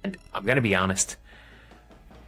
And I'm going to be honest,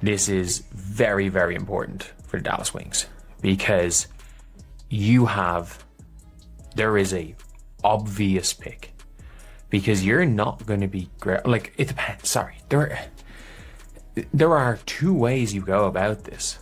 this is very, very important for the Dallas Wings because there is a obvious pick because you're not going to be great. Like, it depends. Sorry. There are two ways you go about this.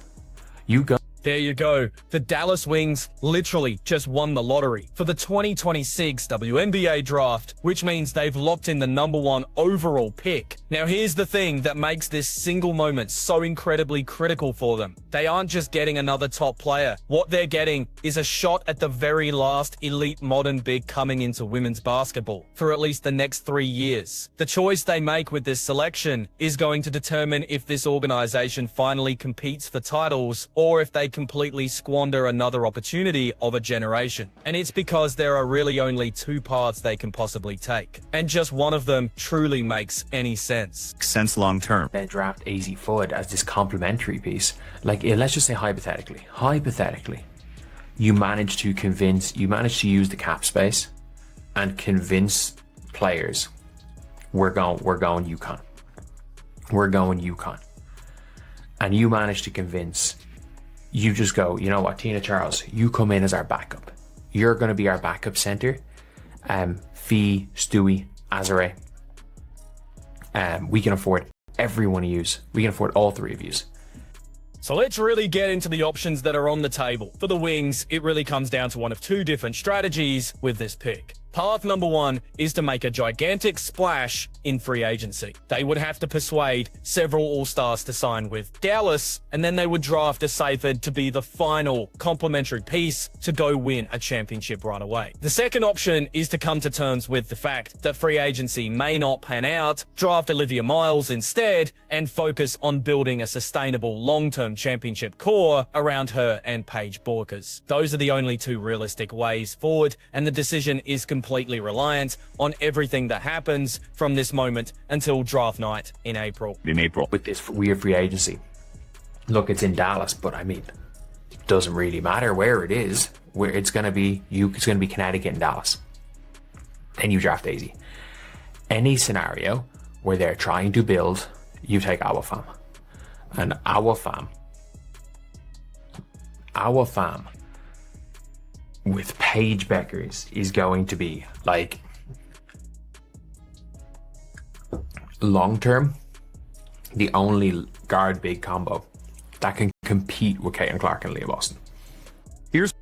There you go. The Dallas Wings literally just won the lottery for the 2026 WNBA draft, which means they've locked in the #1 overall pick. Now, here's the thing that makes this single moment so incredibly critical for them. They aren't just getting another top player. What they're getting is a shot at the very last elite modern big coming into women's basketball for at least the next 3 years. The choice they make with this selection is going to determine if this organization finally competes for titles or if they completely squander another opportunity of a generation. And it's because there are really only two paths they can possibly take. And just one of them truly makes any sense. Long term. They draft AZ Fudd as this complementary piece. Like, let's just say hypothetically, you manage to use the cap space and convince players, we're going UConn. And you manage to convince, you just go, you know what, Tina Charles, you come in as our backup. You're going to be our backup center. Fee, Stewie, Azare. We can afford every one of yous. We can afford all three of yous. So let's really get into the options that are on the table. For the Wings, it really comes down to one of two different strategies with this pick. Path #1 is to make a gigantic splash in free agency. They would have to persuade several All-Stars to sign with Dallas, and then they would draft a Saferd to be the final complementary piece to go win a championship right away. The second option is to come to terms with the fact that free agency may not pan out, draft Olivia Miles instead, and focus on building a sustainable long-term championship core around her and Paige Bueckers. Those are the only two realistic ways forward, and the decision is completely reliant on everything that happens from this moment until draft night in April. With this weird free agency, look, it's in Dallas, but I mean, it doesn't really matter where it is. Where it's going to be, it's going to be Connecticut and Dallas. Then you draft AZ. Any scenario where they're trying to build, you take Awafam. And Awafam with Paige Bueckers is going to be, like, long term, the only guard big combo that can compete with Caitlin Clark and Leah Boston.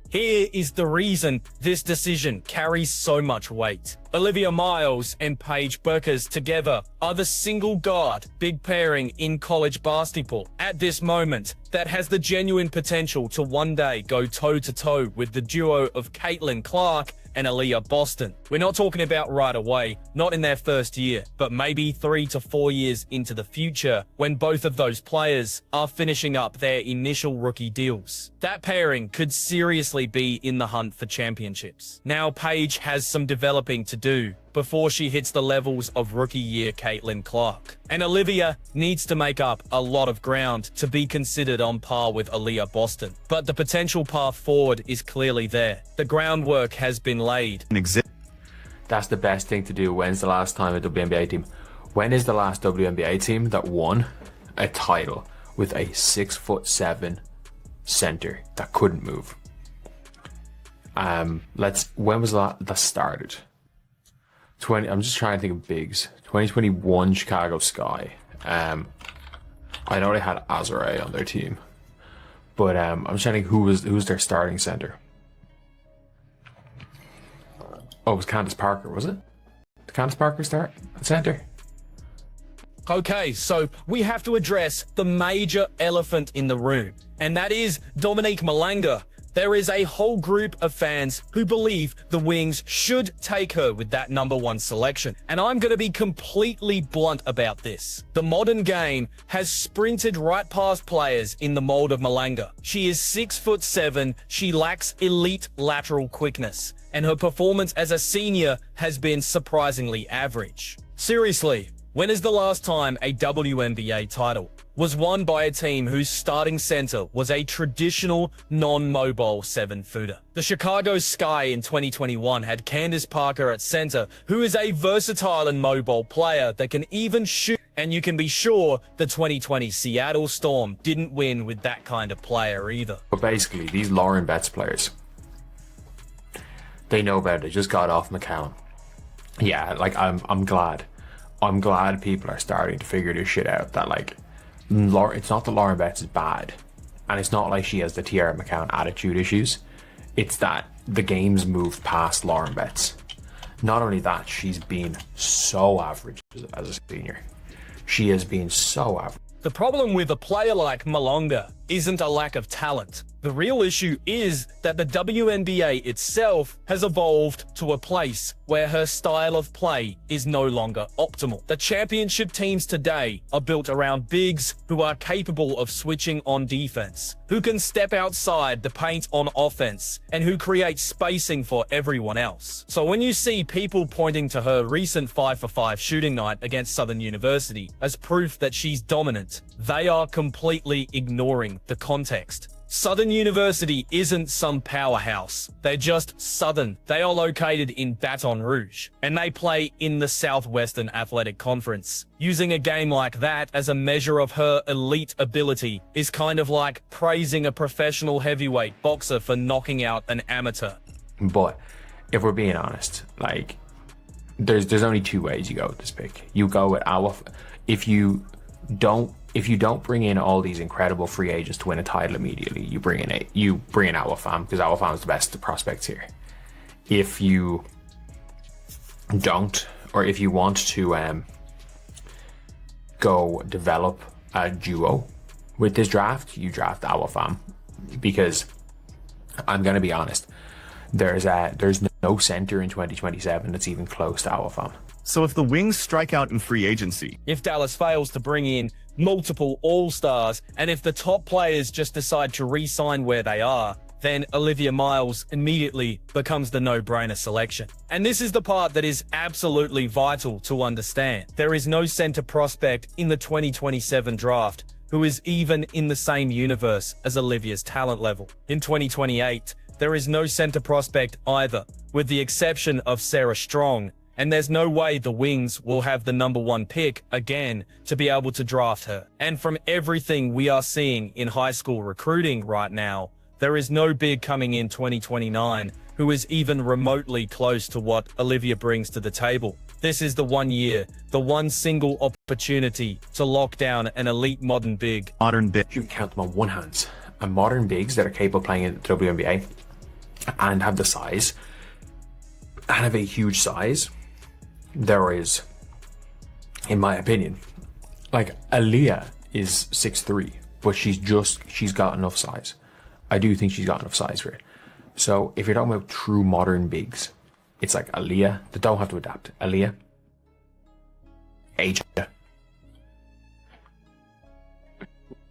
Here is the reason this decision carries so much weight. Olivia Miles and Paige Bueckers together are the single guard big pairing in college basketball at this moment that has the genuine potential to one day go toe-to-toe with the duo of Caitlin Clark and Aaliyah Boston. We're not talking about right away, not in their first year, but maybe 3 to 4 years into the future when both of those players are finishing up their initial rookie deals. That pairing could seriously be in the hunt for championships. Now Paige has some developing to do before she hits the levels of rookie year Caitlin Clark. And Olivia needs to make up a lot of ground to be considered on par with Aaliyah Boston. But the potential path forward is clearly there. The groundwork has been laid. That's the best thing to do. When's the last time a WNBA team? When is the last WNBA team that won a title with a 6'7" center that couldn't move? When was that started? I'm just trying to think of bigs. 2021 Chicago Sky. I know they had Azare on their team, but I'm trying to think who's their starting center. Oh, it was Candace Parker, was it? Did Candace Parker start at center? Okay, so we have to address the major elephant in the room, and that is Dominique Malanga. There is a whole group of fans who believe the Wings should take her with that #1 selection. And I'm going to be completely blunt about this. The modern game has sprinted right past players in the mold of Malanga. She is 6'7", she lacks elite lateral quickness, and her performance as a senior has been surprisingly average. Seriously, When is the last time a WNBA title was won by a team whose starting center was a traditional non-mobile 7-footer? The Chicago Sky in 2021 had Candace Parker at center, who is a versatile and mobile player that can even shoot. And you can be sure the 2020 Seattle Storm didn't win with that kind of player either. But basically, these Lauren Betts players, they know better. They just got off McCown. Yeah, like I'm glad people are starting to figure this shit out. That like, it's not that Lauren Betts is bad, and it's not like she has the Tiara McCown attitude issues. It's that the game's moved past Lauren Betts. Not only that, she's been so average as a senior. She has been so average. The problem with a player like Malonga isn't a lack of talent. The real issue is that the WNBA itself has evolved to a place where her style of play is no longer optimal. The championship teams today are built around bigs who are capable of switching on defense, who can step outside the paint on offense, and who create spacing for everyone else. So when you see people pointing to her recent 5-for-5 shooting night against Southern University as proof that she's dominant, they are completely ignoring the context. Southern University isn't some powerhouse. They're just Southern. They are located in Baton Rouge, and they play in the Southwestern Athletic Conference. Using a game like that as a measure of her elite ability is kind of like praising a professional heavyweight boxer for knocking out an amateur. But if we're being honest, like, there's only two ways you go with this pick. You go with Alpha. If you don't bring in all these incredible free agents to win a title immediately, you bring in Our Fam, because Our Fam is the best prospects here. If you don't, or if you want to go develop a duo with this draft, you draft Our Fam, because I'm gonna be honest, there's no center in 2027 that's even close to Our Fam. So if the Wings strike out in free agency, if Dallas fails to bring in multiple all-stars, and if the top players just decide to re-sign where they are, then Olivia Miles immediately becomes the no-brainer selection. And this is the part that is absolutely vital to understand. There is no center prospect in the 2027 draft who is even in the same universe as Olivia's talent level. In 2028, there is no center prospect either, with the exception of Sarah Strong, and there's no way the Wings will have the #1 pick again to be able to draft her. And from everything we are seeing in high school recruiting right now, there is no big coming in 2029 who is even remotely close to what Olivia brings to the table. This is the 1 year, the one single opportunity to lock down an elite modern big. modern bit. You can count them on one hand. And modern bigs that are capable of playing in the WNBA and have the size, and have a huge size. There is, in my opinion, like, Aaliyah is 6'3", but she's got enough size. I do think she's got enough size for it. So if you're talking about true modern bigs, it's like Aaliyah, they don't have to adapt. Aaliyah, Paige.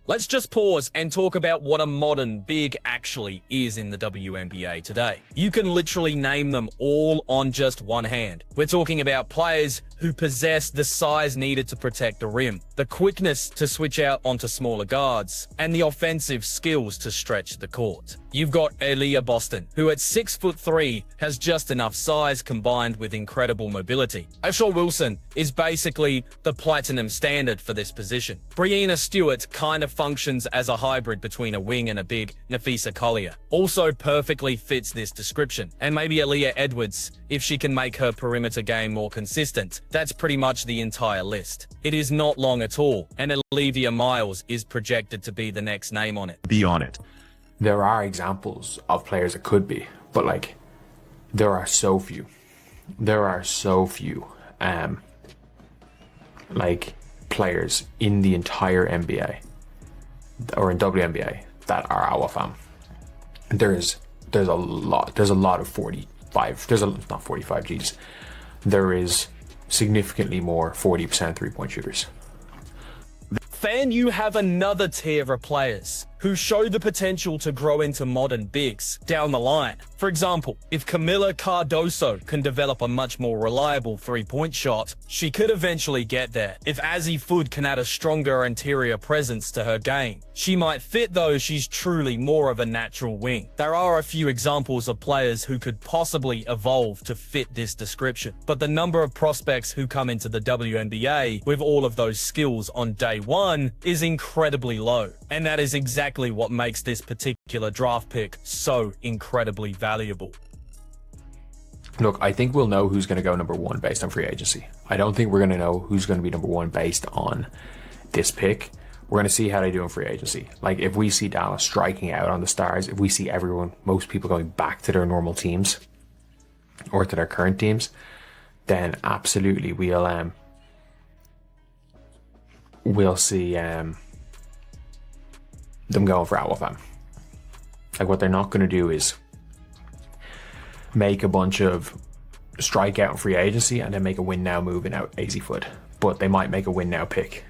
Let's just pause and talk about what a modern big actually is in the WNBA today. You can literally name them all on just one hand. We're talking about players who possess the size needed to protect the rim, the quickness to switch out onto smaller guards, and the offensive skills to stretch the court. You've got Aaliyah Boston, who at 6'3" has just enough size combined with incredible mobility. Ashore Wilson is basically the platinum standard for this position. Breanna Stewart kind of functions as a hybrid between a wing and a big. Nafisa Collier also perfectly fits this description. And maybe Aaliyah Edwards, if she can make her perimeter game more consistent. That's pretty much the entire list. It is not long at all, and Olivia Miles is projected to be the next name on it. Be on it. There are examples of players that could be, but like, there are so few. There are so few, like, players in the entire NBA or in WNBA that are our fam. There's a lot of 45. Not 45. Geez, there is significantly more 40% 3-point shooters. Fan, you have another tier of players who show the potential to grow into modern bigs down the line. For example, if Camila Cardoso can develop a much more reliable three-point shot, she could eventually get there. If Azzi Fudd can add a stronger interior presence to her game, she might fit, though she's truly more of a natural wing. There are a few examples of players who could possibly evolve to fit this description, but the number of prospects who come into the WNBA with all of those skills on day one is incredibly low. And that is exactly what makes this particular draft pick so incredibly valuable. Look, I think we'll know who's going to go number one based on free agency. I don't think we're going to know who's going to be number one based on this pick. We're going to see how they do in free agency. Like, if we see Dallas striking out on the stars, if we see most people going back to their normal teams or to their current teams, then absolutely we'll see them going for Alpha. Like, what they're not going to do is make a bunch of strikeout in free agency and then make a win now move and out Azzi Fudd. But they might make a win now pick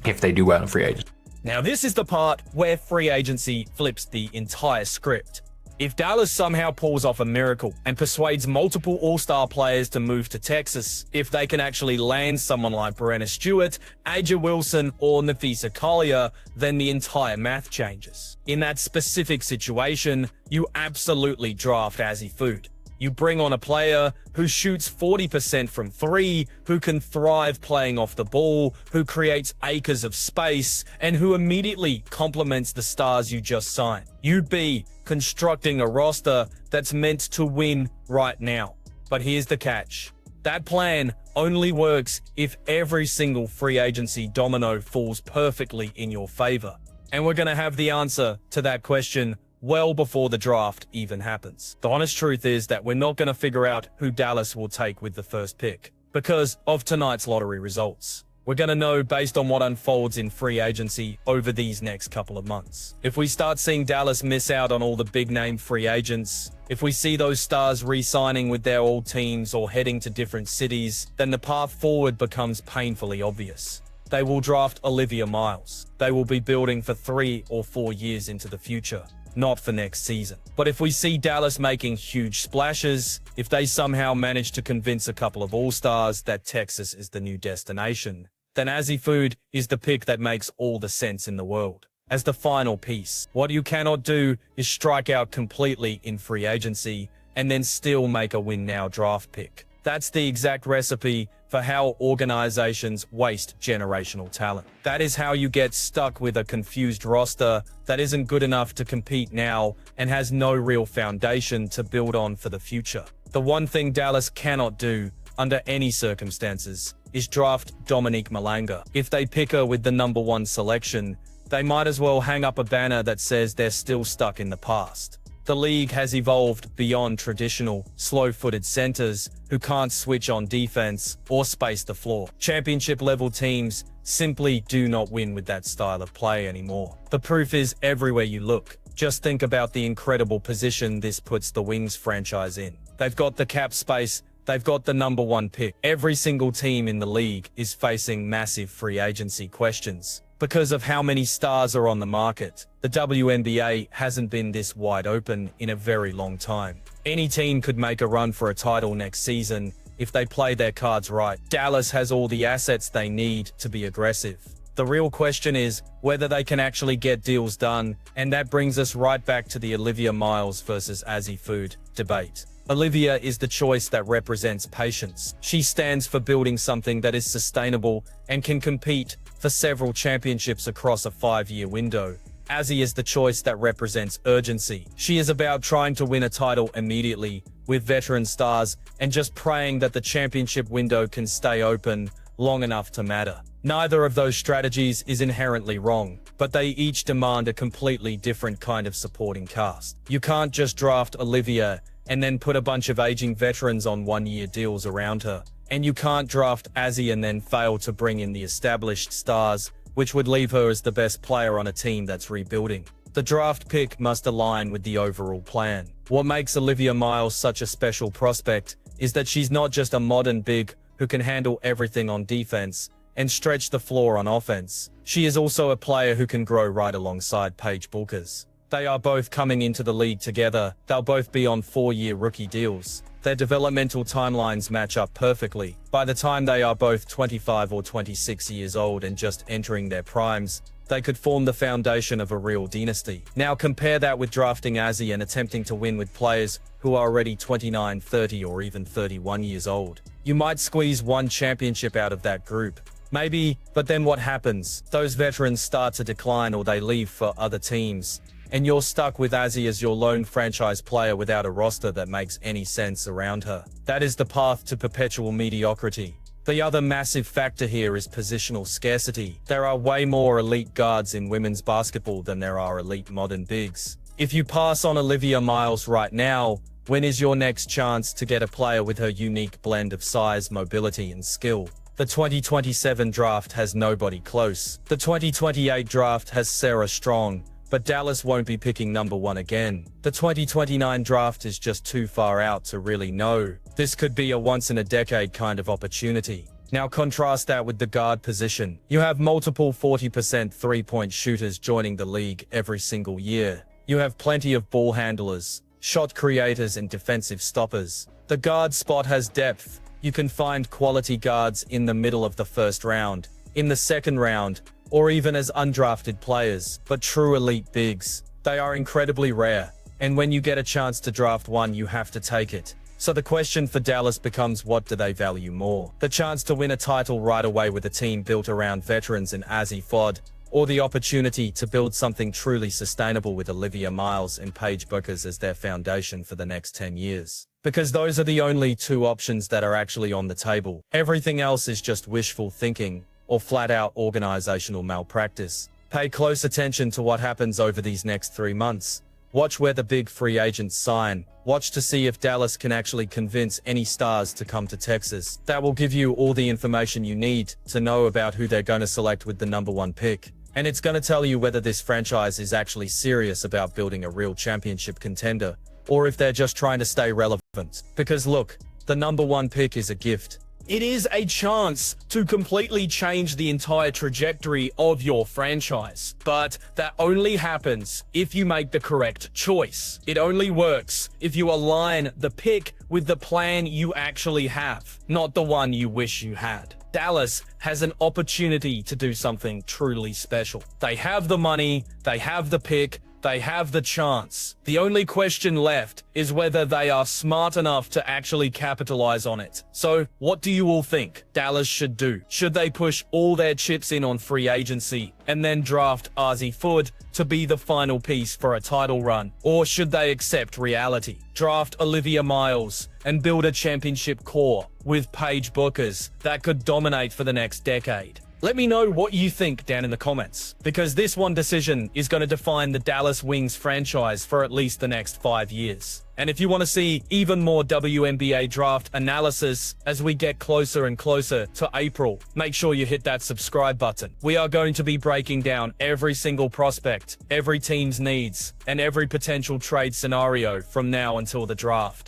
if they do well in free agency. Now, this is the part where free agency flips the entire script. If Dallas somehow pulls off a miracle and persuades multiple all-star players to move to Texas, if they can actually land someone like Brenna Stewart, Aja Wilson, or Nafisa Collier, then the entire math changes. In that specific situation, you absolutely draft Azzi Fudd. You bring on a player who shoots 40% from three, who can thrive playing off the ball, who creates acres of space, and who immediately complements the stars you just signed. You'd be constructing a roster that's meant to win right now. But here's the catch. That plan only works if every single free agency domino falls perfectly in your favor. And we're going to have the answer to that question well before the draft even happens. The honest truth is that we're not going to figure out who Dallas will take with the first pick because of tonight's lottery results. We're going to know based on what unfolds in free agency over these next couple of months. If we start seeing Dallas miss out on all the big-name free agents, if we see those stars re-signing with their old teams or heading to different cities, then the path forward becomes painfully obvious. They will draft Olivia Miles. They will be building for 3 or 4 years into the future, not for next season. But if we see Dallas making huge splashes, if they somehow manage to convince a couple of all-stars that Texas is the new destination, then Azzi Fudd is the pick that makes all the sense in the world. As the final piece, what you cannot do is strike out completely in free agency and then still make a win-now draft pick. That's the exact recipe for how organizations waste generational talent. That is how you get stuck with a confused roster that isn't good enough to compete now and has no real foundation to build on for the future. The one thing Dallas cannot do, under any circumstances, is draft Dominique Malanga. If they pick her with the number 1 selection, they might as well hang up a banner that says they're still stuck in the past. The league has evolved beyond traditional, slow-footed centers who can't switch on defense or space the floor. Championship-level teams simply do not win with that style of play anymore. The proof is everywhere you look. Just think about the incredible position this puts the Wings franchise in. They've got the cap space, they've got the number 1 pick. Every single team in the league is facing massive free agency questions. Because of how many stars are on the market, the WNBA hasn't been this wide open in a very long time. Any team could make a run for a title next season if they play their cards right. Dallas has all the assets they need to be aggressive. The real question is whether they can actually get deals done, and that brings us right back to the Olivia Miles versus Azzi Fudd debate. Olivia is the choice that represents patience. She stands for building something that is sustainable and can compete for several championships across a 5-year window. Azzi is the choice that represents urgency. She is about trying to win a title immediately with veteran stars and just praying that the championship window can stay open long enough to matter. Neither of those strategies is inherently wrong, but they each demand a completely different kind of supporting cast. You can't just draft Olivia and then put a bunch of aging veterans on 1-year deals around her. And you can't draft Azzi and then fail to bring in the established stars, which would leave her as the best player on a team that's rebuilding. The draft pick must align with the overall plan. What makes Olivia Miles such a special prospect is that she's not just a modern big who can handle everything on defense and stretch the floor on offense. She is also a player who can grow right alongside Paige Bueckers. They are both coming into the league together. They'll both be on 4-year rookie deals. Their developmental timelines match up perfectly. By the time they are both 25 or 26 years old and just entering their primes, they could form the foundation of a real dynasty. Now compare that with drafting Azzy and attempting to win with players who are already 29, 30 or even 31 years old. You might squeeze one championship out of that group. Maybe, but then what happens? Those veterans start to decline or they leave for other teams. And you're stuck with Azzy as your lone franchise player without a roster that makes any sense around her. That is the path to perpetual mediocrity. The other massive factor here is positional scarcity. There are way more elite guards in women's basketball than there are elite modern bigs. If you pass on Olivia Miles right now, when is your next chance to get a player with her unique blend of size, mobility, and skill? The 2027 draft has nobody close. The 2028 draft has Sarah Strong, but Dallas won't be picking number 1 again. The 2029 draft is just too far out to really know. This could be a once-in-a-decade kind of opportunity. Now contrast that with the guard position. You have multiple 40% three-point shooters joining the league every single year. You have plenty of ball handlers, shot creators, and defensive stoppers. The guard spot has depth. You can find quality guards in the middle of the first round, in the second round, or even as undrafted players, but true elite bigs, they are incredibly rare, and when you get a chance to draft one, you have to take it. So the question for Dallas becomes, what do they value more? The chance to win a title right away with a team built around veterans in Azzy Fod, or the opportunity to build something truly sustainable with Olivia Miles and Paige Bueckers as their foundation for the next 10 years? Because those are the only two options that are actually on the table. Everything else is just wishful thinking, or flat-out organizational malpractice. Pay close attention to what happens over these next 3 months. Watch where the big free agents sign. Watch to see if Dallas can actually convince any stars to come to Texas. That will give you all the information you need to know about who they're going to select with the number 1 pick. And it's going to tell you whether this franchise is actually serious about building a real championship contender, or if they're just trying to stay relevant. Because look, the number 1 pick is a gift. It is a chance to completely change the entire trajectory of your franchise. But that only happens if you make the correct choice. It only works if you align the pick with the plan you actually have, not the one you wish you had. Dallas has an opportunity to do something truly special. They have the money, they have the pick, they have the chance. The only question left is whether they are smart enough to actually capitalize on it. So, what do you all think Dallas should do? Should they push all their chips in on free agency and then draft Azzy Fod to be the final piece for a title run? Or should they accept reality, draft Olivia Miles, and build a championship core with Paige Bueckers that could dominate for the next decade? Let me know what you think down in the comments, because this one decision is going to define the Dallas Wings franchise for at least the next 5 years. And if you want to see even more WNBA draft analysis as we get closer and closer to April, make sure you hit that subscribe button. We are going to be breaking down every single prospect, every team's needs, and every potential trade scenario from now until the draft.